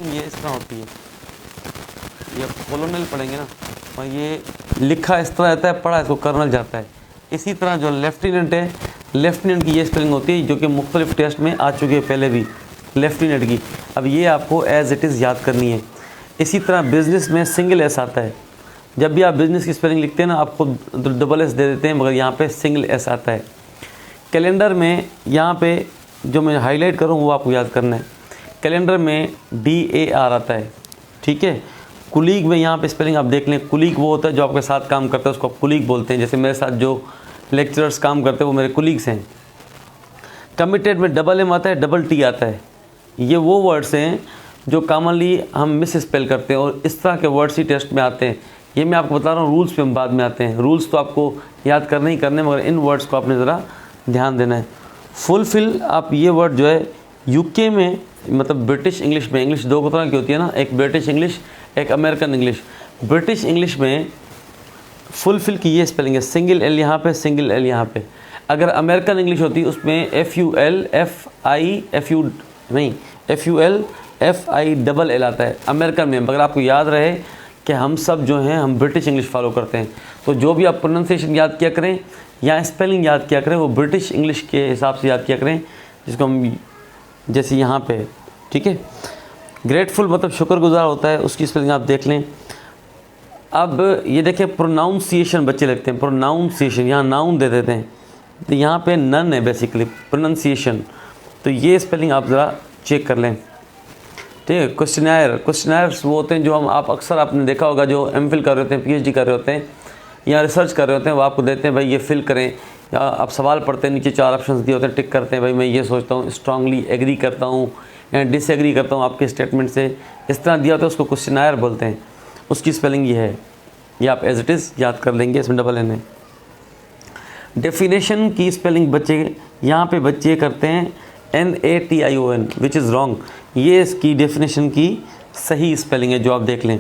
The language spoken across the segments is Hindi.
ये इस तरह होती है, ये कॉलोनल पढ़ेंगे ना, और ये लिखा इस तरह रहता है, पढ़ा इसको कर्नल जाता है। इसी तरह जो लेफ्टिनेंट है, लेफ्टिनेंट की ये स्पेलिंग होती है जो कि मुख्तलिफ टेस्ट में आ चुकी है पहले भी, लेफ्टिनेंट की। अब ये आपको एज इट इज़ याद करनी है। इसी तरह बिज़नेस में सिंगल एस आता है। जब भी आप बिज़नेस की स्पेलिंग लिखते हैं ना, आप खुद डबल एस दे देते हैं, मगर यहाँ पे सिंगल एस आता है। कैलेंडर में यहाँ पे जो मैं हाईलाइट करूँ वो आपको याद करना है। कैलेंडर में DAR आता है, ठीक है। कुलीग में यहाँ पे स्पेलिंग आप देख लें, कुलीग वो होता है जो आपके साथ काम करता है, उसको आप कुलीग बोलते हैं। जैसे मेरे साथ जो लेक्चरर्स काम करते हैं वो मेरे कुलीग्स हैं। कमिटेड में डबल M आता है, डबल T आता है। ये वो वर्ड्स हैं जो कॉमनली हम मिस स्पेल करते हैं, और इस तरह के वर्ड्स ही टेस्ट में आते हैं। ये मैं आपको बता रहा हूँ, रूल्स पे हम बाद में आते हैं। रूल्स तो आपको याद करने ही करने, मगर इन वर्ड्स को आपने ज़रा ध्यान देना है। फुलफिल, आप ये वर्ड जो है UK में, मतलब ब्रिटिश इंग्लिश में, इंग्लिश दो तरह की होती है ना, एक ब्रिटिश इंग्लिश, एक अमेरिकन इंग्लिश। ब्रिटिश इंग्लिश में फुलफिल की ये स्पेलिंग है, सिंगल L यहाँ पे, सिंगल L यहाँ पे। अगर अमेरिकन इंग्लिश होती उसमें FUL आता है अमेरिकन में। मगर आपको याद रहे कि हम सब जो हैं हम ब्रिटिश इंग्लिश फॉलो करते हैं, तो जो भी आप प्रोनाउंसिएशन याद किया करें या स्पेलिंग याद किया करें वो ब्रिटिश इंग्लिश के हिसाब से याद किया करें, जिसको हम जैसे यहाँ पे, ठीक है। ग्रेटफुल मतलब शुक्रगुजार होता है, उसकी स्पेलिंग आप देख लें। अब ये देखें, प्रोनाउंसिएशन बच्चे लिखते हैं, प्रोनाउंसिएशन यहाँ नाउन दे देते हैं, तो यहाँ पे नन है बेसिकली प्रोनाउंसिएशन। तो ये स्पेलिंग आप ज़रा चेक कर लें, ठीक है। क्वेश्चनर्स वो होते हैं जो आप अक्सर आपने देखा होगा, जो MPhil कर रहे होते हैं, PhD कर रहे होते हैं या रिसर्च कर रहे होते हैं, वो आपको देते हैं भाई ये फिल करें, या आप सवाल पढ़ते हैं, नीचे 4 ऑप्शंस दिए होते हैं, टिक करते हैं भाई मैं ये सोचता हूँ, स्ट्रांगली एग्री करता हूँ या डिसएग्री करता हूँ आपके स्टेटमेंट से, इस तरह दिया होता है, उसको क्वेश्चनर बोलते हैं। उसकी स्पेलिंग ये है, ये आप एज इट इज़ याद कर लेंगे, इसमें डबल N है। डेफिनेशन की स्पेलिंग बच्चे यहाँ पे बच्चे करते हैं NATION, विच इज़ रॉन्ग। ये इसकी डेफिनेशन की सही स्पेलिंग है जो आप देख लें।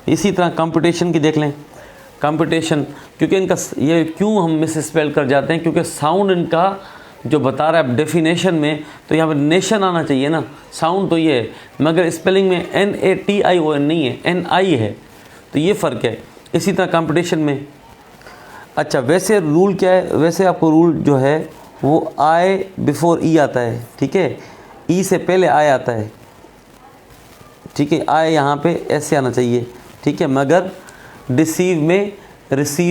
इसी तरह कंपटीशन की देख लें, कंपटीशन, क्योंकि इनका ये क्यों हम मिस स्पेल कर जाते हैं, क्योंकि साउंड इनका जो बता रहा है डेफिनेशन में, तो यहाँ पर नेशन आना चाहिए ना, साउंड तो ये है, मगर स्पेलिंग में NATION नहीं है, NI है, तो ये फ़र्क है। इसी तरह कंपटीशन में, अच्छा वैसे रूल क्या है, वैसे आपको रूल जो है वो I बिफोर E आता है, ठीक है, E से पहले I आता है, ठीक है, I यहाँ पे ऐसे आना चाहिए, ठीक है। मगर रिसीव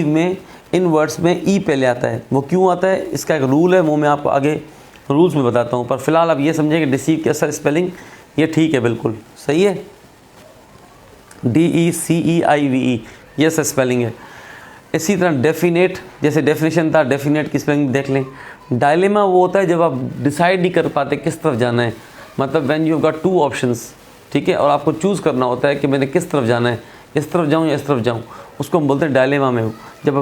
में इन वर्ड्स में E पहले आता है। वो क्यों आता है, इसका एक रूल है, वो मैं आपको आगे रूल्स में बताता हूँ। पर फिलहाल आप ये समझें कि रिसीव की असल स्पेलिंग ये ठीक है, बिल्कुल सही है, DECEIVE ये असल स्पेलिंग है। इसी तरह डेफिनेट, जैसे डेफिनेशन था, डेफिनेट की स्पेलिंग देख लें। डायलेमा वो होता है जब आप डिसाइड नहीं कर पाते किस तरफ जाना है, मतलब व्हेन यू गॉट 2 ऑप्शंस, ठीक है, और आपको चूज़ करना होता है कि मैंने किस तरफ जाना है, इस तरफ जाऊँ या इस तरफ जाऊँ, उसको हम बोलते हैं डायलेमा में। जब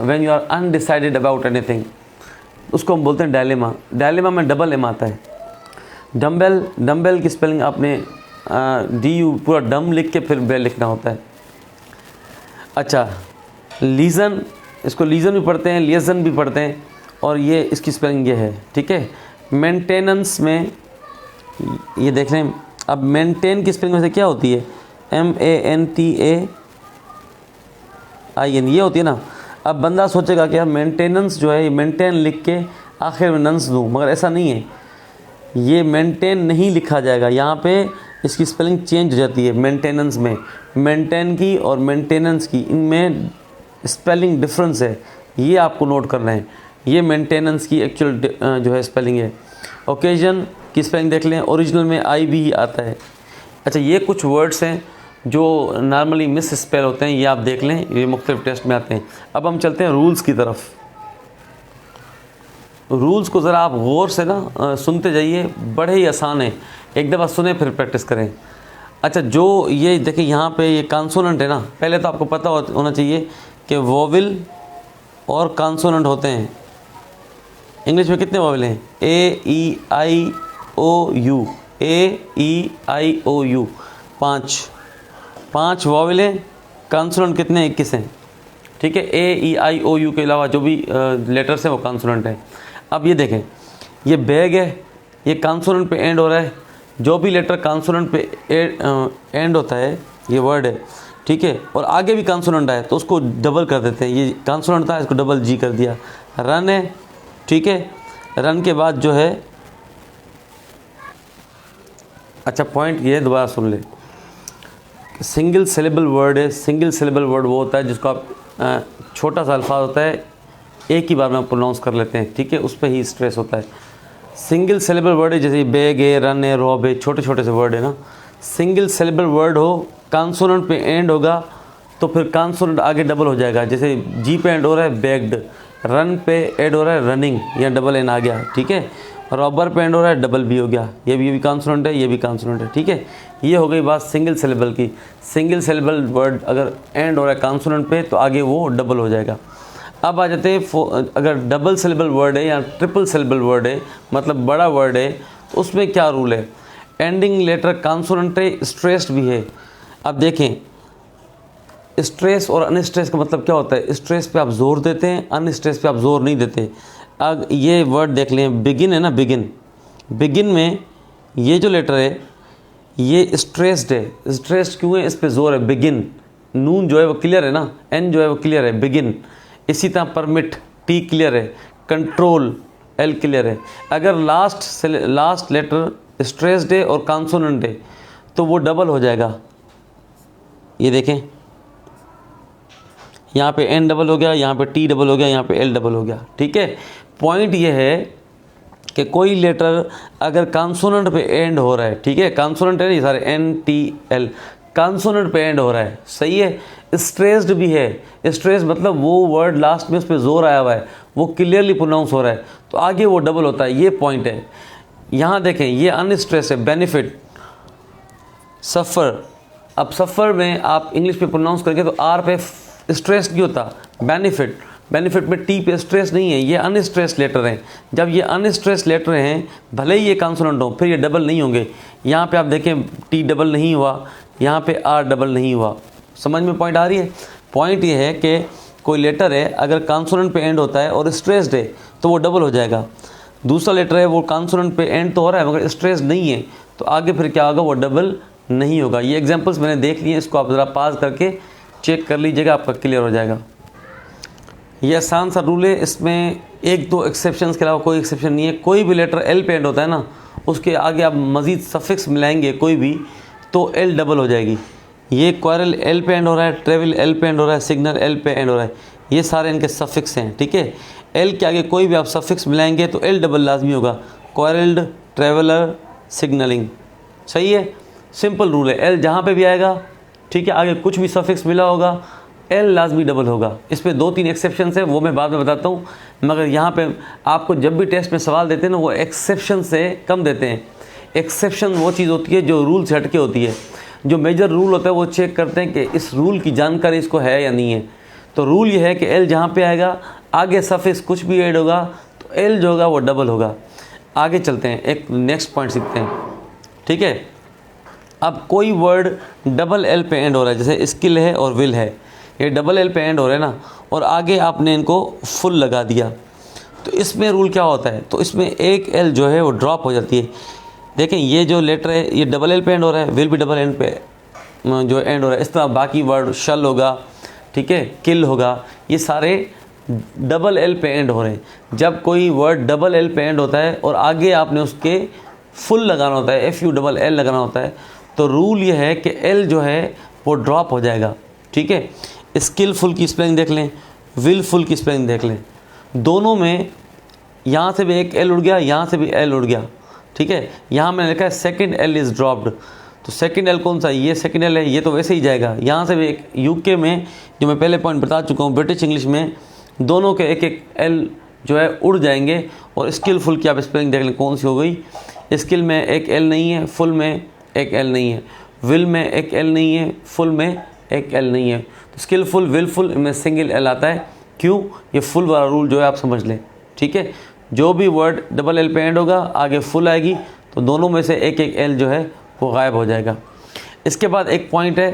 when you are undecided about anything, उसको हम बोलते हैं डायलेमा। डायलेमा में डबल M आता है। डम्बेल की स्पेलिंग आपने DU पूरा डम लिख के फिर बेल लिखना होता है। अच्छा लीज़न, इसको लीज़न भी पढ़ते हैं, लियज़न भी पढ़ते हैं, और ये इसकी स्पेलिंग ये है, ठीक है। मेंटेनेंस में ये देख लें, अब मेंटेन की स्पेलिंग में से क्या होती है, MANTAIN ये होती है ना। अब बंदा सोचेगा कि यार मेंटेनेंस जो है, मेंटेन लिख के आखिर में नंस दूँ, मगर ऐसा नहीं है, ये मेंटेन नहीं लिखा जाएगा, यहाँ पे इसकी स्पेलिंग चेंज हो जाती है। मेंटेनेंस में मेंटेन की और मेंटेनेंस की, इनमें स्पेलिंग डिफरेंस है, ये आपको नोट करना है। ये मेंटेनेंस की एक्चुअल जो है स्पेलिंग है। ओकेजन की स्पेलिंग देख लें, ओरिजिनल में I भी आता है। अच्छा ये कुछ वर्ड्स हैं जो नॉर्मली मिस स्पेल होते हैं, ये आप देख लें, ये मुख्तलिफ टेस्ट में आते हैं। अब हम चलते हैं रूल्स की तरफ। रूल्स को ज़रा आप गौर से ना सुनते जाइए, बड़े ही आसान है, एक दफ़ा सुने फिर प्रैक्टिस करें। अच्छा जो ये देखिए यहाँ पे ये कॉन्सोनेंट है ना, पहले तो आपको पता होना चाहिए कि वोवेल और कॉन्सोनेंट होते हैं। इंग्लिश में कितने वोवेल हैं, AEIOU, AEIOU 5 वोवेल हैं। कॉन्सोनेंट कितने, 21 हैं, ठीक है। AEIOU के अलावा जो भी लेटर्स हैं वो कॉन्सोनेंट हैं। अब ये देखें, ये बैग है, ये कॉन्सोनेंट पे एंड हो रहा है, जो भी लेटर कॉन्सोनेंट पे एंड होता है, ये वर्ड है, ठीक है, और आगे भी कॉन्सोनेंट आए तो उसको डबल कर देते हैं। ये कॉन्सोनेंट था, इसको डबल जी कर दिया। रन है, ठीक है, रन के बाद जो है, अच्छा पॉइंट ये दोबारा सुन ले, सिंगल सिलेबल वर्ड है। सिंगल सिलेबल वर्ड वो होता है जिसको आप छोटा सा अल्फाज होता है, एक ही बार में प्रोनाउंस कर लेते हैं, ठीक है, उस पर ही स्ट्रेस होता है। सिंगल सिलेबल वर्ड है, जैसे बैग है, रन है, रॉब है, छोटे छोटे से वर्ड है ना। सिंगल सिलेबल वर्ड हो, कॉन्सोनेंट पे एंड होगा तो फिर कॉन्सोनेंट आगे डबल हो जाएगा। जैसे जी पे एंड हो रहा है बैग्ड, रन पे एंड हो रहा है रनिंग, या डबल एन आ गया, ठीक है। रॉबर पे एंड हो रहा है, डबल बी हो गया, ये भी कॉन्सोनेंट है, ये भी कॉन्सोनेंट है, ठीक है। ये हो गई बात सिंगल सिलेबल की। सिंगल सिलेबल वर्ड अगर एंड हो रहा है कॉन्सोनेंट पे तो आगे वो डबल हो जाएगा। अब आ जाते हैं अगर डबल सिलेबल वर्ड है या ट्रिपल सिलेबल वर्ड है, मतलब बड़ा वर्ड है, तो उसमें क्या रूल है। एंडिंग लेटर कॉन्सोनेंट है, स्ट्रेस्ड भी है। अब देखें, स्ट्रेस और अनस्ट्रेस का मतलब क्या होता है। स्ट्रेस पे आप जोर देते हैं, अनस्ट्रेस पे आप जोर नहीं देते। अब ये वर्ड देख लें, बिगिन है ना, बिगिन, बिगिन में ये जो लेटर है ये स्ट्रेस्ड है। स्ट्रेस्ड क्यों है, इस पे जोर है, बिगिन। नून जो है वो क्लियर है ना, एन जो है वो क्लियर है, बिगिन। इसी तरह परमिट, टी क्लियर है, कंट्रोल, एल क्लियर है। अगर लास्ट लेटर स्ट्रेस्ड है और कॉन्सोनेंट है तो वो डबल हो जाएगा। ये देखें, यहाँ पे एन डबल हो गया, यहाँ पे टी डबल हो गया, यहाँ पे एल डबल हो गया, ठीक है। पॉइंट ये है कि कोई लेटर अगर कॉन्सोनेंट पे एंड हो रहा है, ठीक है, कॉन्सोनेंट है नहीं सारे, एन टी एल, कॉन्सोनेंट पे एंड हो रहा है, सही है। स्ट्रेस्ड भी है। स्ट्रेस मतलब वो वर्ड लास्ट में उस पर जोर आया हुआ है, वो क्लियरली प्रोनाउंस हो रहा है तो आगे वो डबल होता है। ये पॉइंट है। यहाँ देखें, ये अनस्ट्रेस है, बेनिफिट, सफ़र। अब सफ़र में आप इंग्लिश पे प्रोनाउंस करेंगे तो आर पे स्ट्रेस नहीं होता, बेनिफिट। बेनिफिट में टी पे स्ट्रेस नहीं है, ये अनस्ट्रेस लेटर हैं। जब ये अनस्ट्रेस लेटर हैं, भले ही ये कॉन्सोनेंट हो, फिर ये डबल नहीं होंगे। यहाँ पे आप देखें, टी डबल नहीं हुआ, यहाँ पे आर डबल नहीं हुआ। समझ में पॉइंट आ रही है। पॉइंट ये है कि कोई लेटर है अगर कॉन्सोनेंट पे एंड होता है और स्ट्रेस्ड है तो वो डबल हो जाएगा। दूसरा लेटर है वो कॉन्सोनेंट पे एंड तो हो रहा है मगर स्ट्रेस्ड नहीं है तो आगे फिर क्या होगा, वो डबल नहीं होगा। ये एग्जांपल्स मैंने देख लिए, इसको आप ज़रा पास करके चेक कर लीजिएगा, आपका क्लियर हो जाएगा। ये आसान सा रूल है, इसमें एक दो एक्सेप्शंस के अलावा कोई एक्सेप्शन नहीं है। कोई भी लेटर एल पे एंड होता है ना, उसके आगे आप मज़ीद सफिक्स मिलाएंगे कोई भी तो एल डबल हो जाएगी। ये क्वारल एल पे एंड हो रहा है, ट्रेवल एल पे एंड हो रहा है, सिग्नल एल पे एंड हो रहा है, ये सारे इनके सफिक्स हैं, ठीक है। एल के आगे कोई भी आप सफिक्स मिलाएंगे तो एल डबल लाजमी होगा। क्वारल्ड, ट्रेवलर, सिग्नलिंग, सही है, सिंपल रूल है। एल जहाँ पे भी आएगा, ठीक है, आगे कुछ भी सफिक्स मिला होगा, एल लाजमी डबल होगा। इस पर दो तीन एक्सेप्शन है, वो मैं बाद में बताता हूँ। मगर यहाँ पे आपको जब भी टेस्ट में सवाल देते हैं ना, वो एक्सेप्शन से कम देते हैं। एक्सेप्शन वो चीज़ होती है जो रूल से हटके होती है। जो मेजर रूल होता है वो चेक करते हैं कि इस रूल की जानकारी इसको है या नहीं है। तो रूल ये है कि एल जहाँ पे आएगा, आगे सफिक्स कुछ भी ऐड होगा तो एल जो होगा वो डबल होगा। आगे चलते हैं, एक नेक्स्ट पॉइंट सीखते हैं, ठीक है। अब कोई वर्ड डबल एल पे एंड हो रहा है, जैसे स्किल है और विल है, ये डबल एल पे एंड हो रहे हैं ना, और आगे आपने इनको फुल लगा दिया तो इसमें रूल क्या होता है, तो इसमें एक एल जो है वो ड्रॉप हो जाती है। देखें, ये जो लेटर है ये डबल एल पे एंड हो रहा है, विल भी डबल एल पे जो एंड हो रहा है। इस तरह बाकी वर्ड शल होगा, ठीक है, किल होगा, ये सारे डबल एल पे एंड हो रहे हैं। जब कोई वर्ड डबल एल पे एंड होता है और आगे आपने उसके फुल लगाना होता है, एफ यू डबल एल लगाना होता है, तो रूल ये है कि एल जो है वो ड्रॉप हो जाएगा, ठीक है। स्किलफुल की स्पेलिंग देख लें, विलफुल की स्पेलिंग देख लें, दोनों में यहाँ से भी एक एल उड़ गया, यहाँ से भी एल उड़ गया, ठीक है। यहाँ मैंने लिखा है सेकंड एल इज़ ड्रॉप्ड, तो सेकंड एल कौन सा, ये सेकंड एल है, ये तो वैसे ही जाएगा। यहाँ से भी एक यूके में, जो मैं पहले पॉइंट बता चुका हूँ, ब्रिटिश इंग्लिश में दोनों के एक एक एल जो है उड़ जाएंगे। और स्किलफुल की आप स्पेलिंग देख लें कौन सी हो गई। स्किल में एक एल नहीं है, फुल में एक एल नहीं है, विल में एक एल नहीं है, फुल में एक एल नहीं है। तो स्किलफुल, विलफुल में सिंगल एल आता है। क्यों, ये फुल वाला रूल जो है आप समझ लें, ठीक है। जो भी वर्ड डबल एल पे एंड होगा, आगे फुल आएगी तो दोनों में से एक एक एल जो है वो गायब हो जाएगा। इसके बाद एक पॉइंट है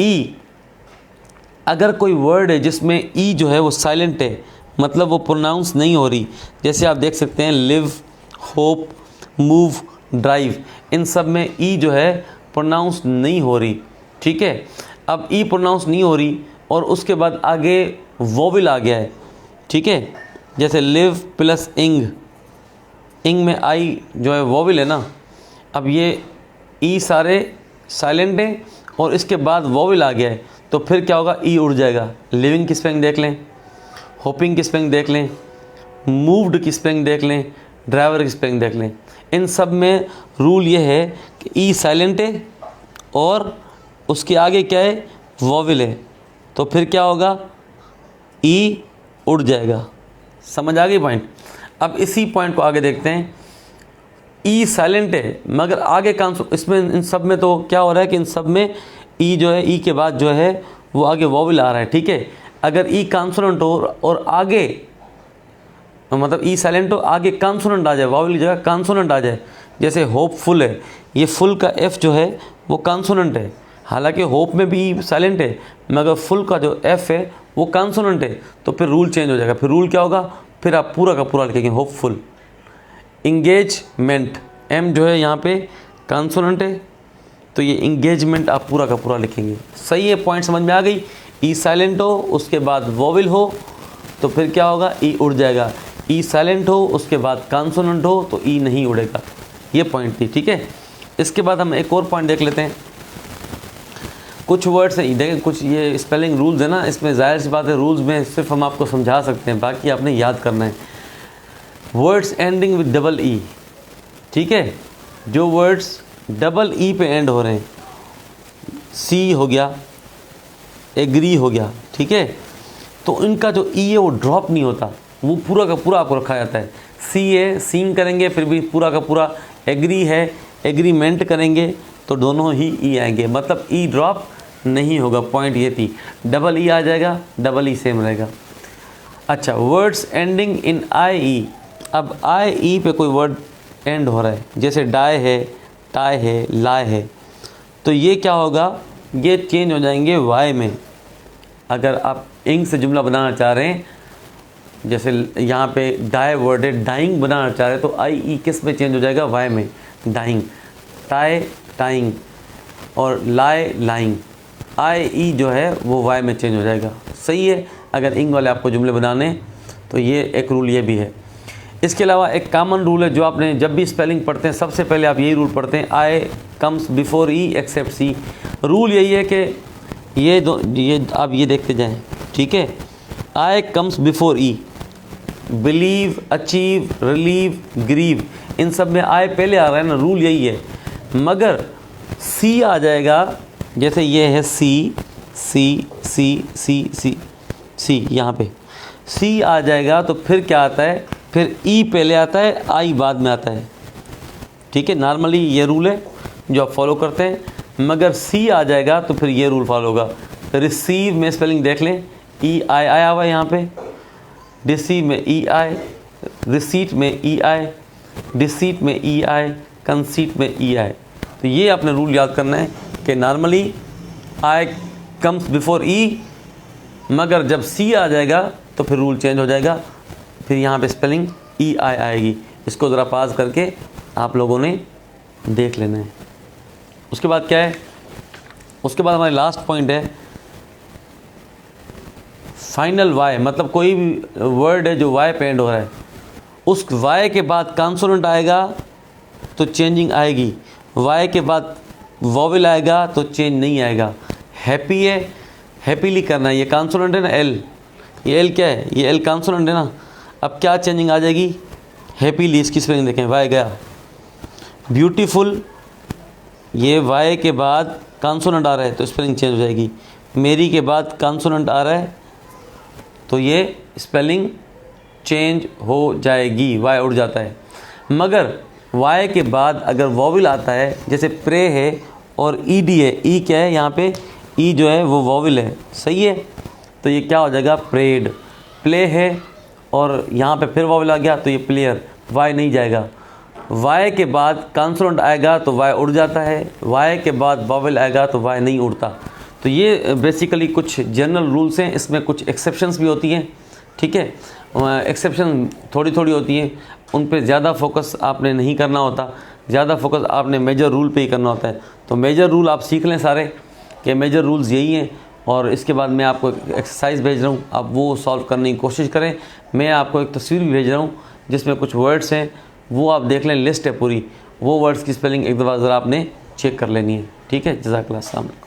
ई। अगर कोई वर्ड है जिसमें ई जो है वो साइलेंट है, मतलब वो प्रोनाउंस नहीं हो रही, जैसे आप देख सकते हैं लिव, होप, मूव, ड्राइव, इन सब में ई जो है प्रोनाउंस नहीं हो रही, ठीक है। अब ई प्रोनाउंस नहीं हो रही और उसके बाद आगे वोवेल आ गया है, ठीक है। जैसे लिव प्लस इंग, इंग में आई जो है वोवेल है ना, अब ये ई सारे साइलेंट हैं और इसके बाद वोवेल आ गया है, तो फिर क्या होगा, ई उड़ जाएगा। लिविंग की स्पेलिंग देख लें, होपिंग की स्पेलिंग देख लें, मूव्ड की स्पेलिंग देख लें, ड्राइवर की स्पेलिंग देख लें। इन सब में रूल ये है कि ई साइलेंट है और उसके आगे क्या है, वोवेल है, तो फिर क्या होगा, ई उड़ जाएगा। समझ आ गई पॉइंट। अब इसी पॉइंट को आगे देखते हैं। ई साइलेंट है मगर आगे इसमें इन सब में तो क्या हो रहा है कि इन सब में ई जो है, ई के बाद जो है वो आगे वोवेल आ रहा है, ठीक है। अगर ई कॉन्सोनेंट हो और आगे मतलब ई साइलेंट हो, आगे कॉन्सोनेंट आ जाए, वोवेल की जगह कॉन्सोनेंट आ जाए, जैसे होपफुल है, ये फुल का एफ जो है वो कॉन्सोनेंट है, हालांकि होप में भी ई साइलेंट है मगर फुल का जो एफ है वो कॉन्सोनेंट है, तो फिर रूल चेंज हो जाएगा। फिर रूल क्या होगा, फिर आप पूरा का पूरा लिखेंगे होपफुल। इंगेजमेंट, एम जो है यहाँ पे कॉन्सोनेंट है, तो ये इंगेजमेंट आप पूरा का पूरा लिखेंगे। सही है, पॉइंट समझ में आ गई। ई साइलेंट हो उसके बाद वोवेल हो तो फिर क्या होगा, ई उड़ जाएगा। ई साइलेंट हो उसके बाद कॉन्सोनेंट हो तो ई नहीं उड़ेगा। ये पॉइंट थी, ठीक है। इसके बाद हम एक और पॉइंट देख लेते हैं। कुछ वर्ड्स हैं, देखें कुछ ये स्पेलिंग रूल्स है ना, इसमें जाहिर सी बात है रूल्स में सिर्फ हम आपको समझा सकते हैं, बाकी आपने याद करना है। Words ending with double E, ठीक है, जो वर्ड्स डबल ई पे एंड हो रहे हैं, सी हो गया, एग्री हो गया, ठीक है, तो इनका जो ई है वो ड्रॉप नहीं होता, वो पूरा का पूरा आपको रखा जाता है। सी है, सीन करेंगे फिर भी पूरा का पूरा, एग्री है, एग्रीमेंट करेंगे तो दोनों ही ई आएंगे, मतलब ई ड्रॉप नहीं होगा। पॉइंट ये थी, डबल ई आ जाएगा, डबल ई सेम रहेगा। अच्छा, वर्ड्स एंडिंग इन आई ई, अब आई ई पे कोई वर्ड एंड हो रहा है, जैसे डाई है, टाई है, लाई है, तो ये क्या होगा, ये चेंज हो जाएंगे वाई में। अगर आप इंग से जुमला बनाना चाह रहे हैं, जैसे यहाँ पे डाई वर्ड है, डाइंग बनाना चाह रहे हैं, तो आई ई किस में चेंज हो जाएगा, वाई में, डाइंग। टाई टाइंग और लाई लाइंग, आई ई जो है वो वाई में चेंज हो जाएगा। सही है, अगर इंग वाले आपको जुमले बनाने तो ये एक रूल ये भी है। इसके अलावा एक कॉमन रूल है जो आपने जब भी स्पेलिंग पढ़ते हैं सबसे पहले आप यही रूल पढ़ते हैं, आई कम्स बिफोर ई एक्सेप्ट सी। रूल यही है कि ये आप ये देखते जाएं, ठीक है। आई कम्स बिफोर ई, बिलीव, अचीव, रिलीव, ग्रीव, इन सब में आई पहले आ रहा है ना, रूल यही है। मगर सी आ जाएगा, जैसे ये है सी, सी सी सी सी सी, यहाँ पे सी आ जाएगा तो फिर क्या आता है, फिर ई पहले आता है, आई बाद में आता है, ठीक है। नॉर्मली ये रूल है जो आप फॉलो करते हैं, मगर सी आ जाएगा तो फिर ये रूल फॉलो होगा। रिसीव में स्पेलिंग देख लें, ई आई आया हुआ है यहाँ पे, रिसीव में ई आई, रिसीट में ई आई, डिसीट में ई आई, कंसीट में ई आई। तो ये आपने रूल याद करना है कि नॉर्मली आई कम्स बिफोर ई, मगर जब सी आ जाएगा तो फिर रूल चेंज हो जाएगा, फिर यहाँ पे स्पेलिंग ई आई आएगी। इसको ज़रा पास करके आप लोगों ने देख लेना है। उसके बाद क्या है, उसके बाद हमारी लास्ट पॉइंट है फाइनल वाई, मतलब कोई भी वर्ड है जो वाई पे एंड हो रहा है, उस वाई के बाद कॉन्सोनेंट आएगा तो चेंजिंग आएगी, वाई के बाद वोवेल आएगा तो चेंज नहीं आएगा। हैप्पी है, हैप्पीली करना है, ये कॉन्सोनेंट है ना एल, ये एल क्या है, ये एल कॉन्सोनेंट है ना, अब क्या चेंजिंग आ जाएगी, हैप्पीली, इसकी स्पेलिंग देखें, वाई गया। ब्यूटीफुल, ये वाई के बाद कॉन्सोनेंट आ रहा है तो स्पेलिंग चेंज हो जाएगी। मेरी के बाद कॉन्सोनेंट आ रहा है तो ये स्पेलिंग चेंज हो जाएगी, वाई उड़ जाता है। मगर वाई के बाद अगर वोवेल आता है, जैसे प्रे है और ई डी है, ई क्या है यहाँ पे, ई जो है वो वोवेल है, सही है, तो ये क्या हो जाएगा, प्रेड। प्ले है और यहाँ पे फिर वोवेल आ गया तो ये प्लेयर, वाई नहीं जाएगा। वाई के बाद कॉन्सोनेंट आएगा तो वाई उड़ जाता है, वाई के बाद वोवेल आएगा तो वाई नहीं उड़ता। तो ये बेसिकली कुछ जनरल रूल्स हैं, इसमें कुछ एक्सेप्शंस भी होती हैं, ठीक है। एक्सेप्शन थोड़ी थोड़ी होती हैं, उन पे ज़्यादा फोकस आपने नहीं करना होता, ज़्यादा फोकस आपने मेजर रूल पे ही करना होता है। तो मेजर रूल आप सीख लें सारे, कि मेजर रूल्स यही हैं, और इसके बाद मैं आपको एक्सरसाइज भेज रहा हूँ, आप वो सॉल्व करने की कोशिश करें। मैं आपको एक तस्वीर भी भेज रहा हूँ जिसमें कुछ वर्ड्स हैं, वो आप देख लें, लिस्ट है पूरी, वो वर्ड्स की स्पेलिंग एक दफ़ा ज़रा आपने चेक कर लेनी है। ठीक है, जज़ाकल्लाह, अस्सलाम वालेकुम।